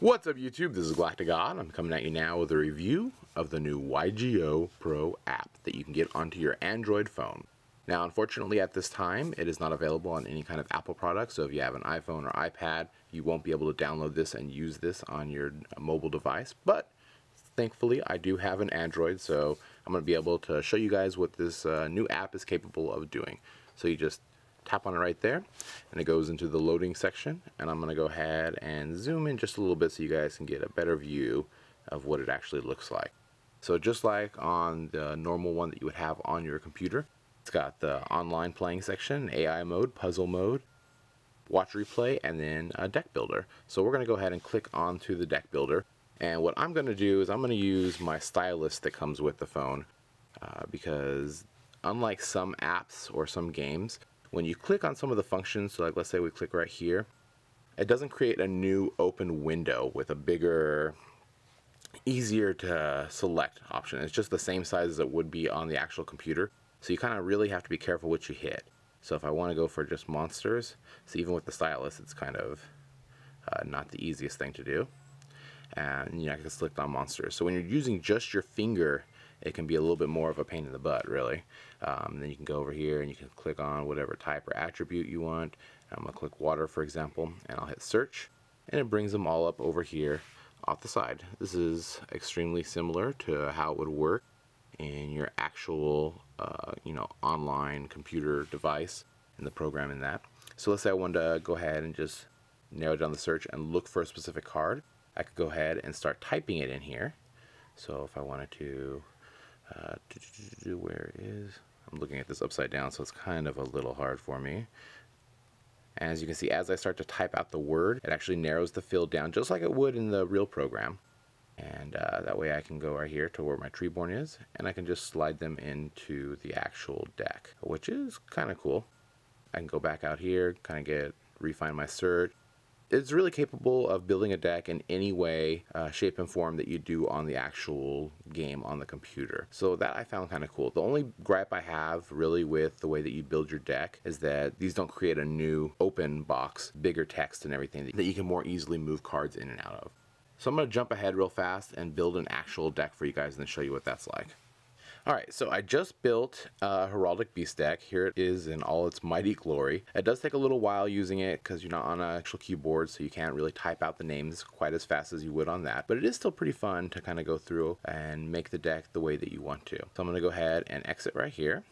What's up YouTube, this is GalacticGod. I'm coming at you now with a review of the new YGOPro app that you can get onto your Android phone. Now unfortunately at this time it is not available on any kind of Apple product, so if you have an iPhone or iPad you won't be able to download this and use this on your mobile device, but thankfully I do have an Android, so I'm going to be able to show you guys what this new app is capable of doing. So you just tap on it right there and it goes into the loading section, and I'm going to go ahead and zoom in just a little bit so you guys can get a better view of what it actually looks like. So just like on the normal one that you would have on your computer, it's got the online playing section, AI mode, puzzle mode, watch replay, and then a deck builder. So we're going to go ahead and click onto the deck builder, and what I'm going to do is I'm going to use my stylus that comes with the phone because unlike some apps or some games, when you click on some of the functions, so like let's say we click right here, it doesn't create a new open window with a bigger, easier to select option. It's just the same size as it would be on the actual computer. So you kind of really have to be careful what you hit. So if I want to go for just monsters, so even with the stylus, it's kind of not the easiest thing to do. And I can select on monsters. So when you're using just your finger, it can be a little bit more of a pain in the butt, really. Then you can go over here and you can click on whatever type or attribute you want. I'm going to click water, for example, and I'll hit search, and it brings them all up over here off the side. This is extremely similar to how it would work in your actual online computer device and the program in that. So let's say I wanted to go ahead and just narrow down the search and look for a specific card. I could go ahead and start typing it in here. So if I wanted to where is, I'm looking at this upside down, so it's kind of a little hard for me. And as you can see, as I start to type out the word, it actually narrows the field down just like it would in the real program. And that way I can go right here to where my treeborn is, and I can just slide them into the actual deck, which is kind of cool. I can go back out here, kind of refine my search. It's really capable of building a deck in any way, shape, and form that you do on the actual game on the computer. So that I found kind of cool. The only gripe I have really with the way that you build your deck is that these don't create a new open box, bigger text and everything that you can more easily move cards in and out of. So I'm going to jump ahead real fast and build an actual deck for you guys and then show you what that's like. Alright, so I just built a Heraldic Beast deck. Here it is in all its mighty glory. It does take a little while using it because you're not on an actual keyboard, so you can't really type out the names quite as fast as you would on that. But it is still pretty fun to kind of go through and make the deck the way that you want to. So I'm going to go ahead and exit right here,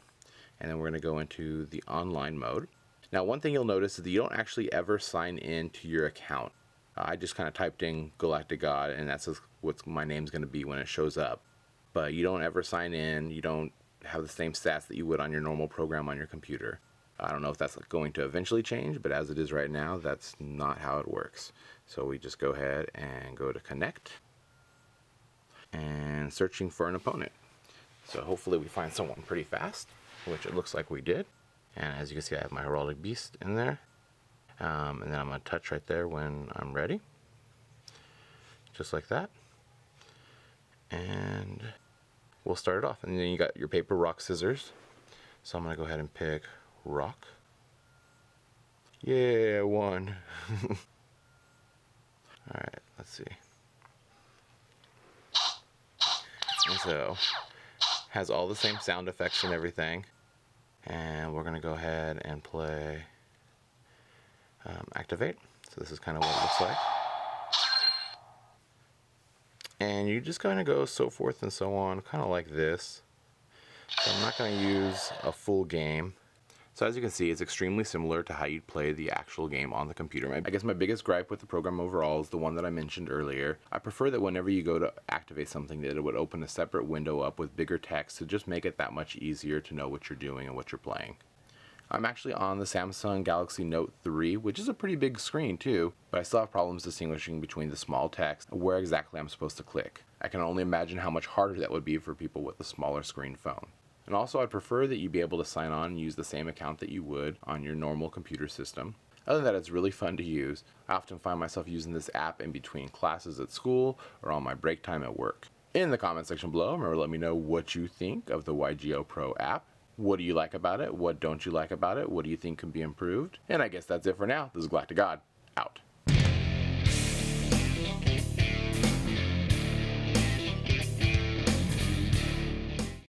and then we're going to go into the online mode. Now one thing you'll notice is that you don't actually ever sign in to your account. I just kind of typed in GalacticGod, and that's what my name's going to be when it shows up. But you don't ever sign in, you don't have the same stats that you would on your normal program on your computer. I don't know if that's going to eventually change, but as it is right now, that's not how it works. So we just go ahead and go to connect and searching for an opponent. So hopefully we find someone pretty fast, which it looks like we did. And as you can see, I have my Heraldic Beast in there. And then I'm going to touch right there when I'm ready. Just like that. And we'll start it off, and then you got your paper, rock, scissors. So I'm gonna go ahead and pick rock. Yeah, I won. Alright, let's see. And so has all the same sound effects and everything. And we're gonna go ahead and play activate. So this is kind of what it looks like. And you just kind of go so forth and so on, kind of like this. So I'm not going to use a full game. So as you can see, it's extremely similar to how you'd play the actual game on the computer. I guess my biggest gripe with the program overall is the one that I mentioned earlier. I prefer that whenever you go to activate something, that it would open a separate window up with bigger text to just make it that much easier to know what you're doing and what you're playing. I'm actually on the Samsung Galaxy Note 3, which is a pretty big screen too, but I still have problems distinguishing between the small text and where exactly I'm supposed to click. I can only imagine how much harder that would be for people with a smaller screen phone. And also I'd prefer that you be able to sign on and use the same account that you would on your normal computer system. Other than that, it's really fun to use. I often find myself using this app in between classes at school or on my break time at work. In the comment section below, remember to let me know what you think of the YGOPro app. What do you like about it? What don't you like about it? What do you think can be improved? And I guess that's it for now. This is GalacticGod, out.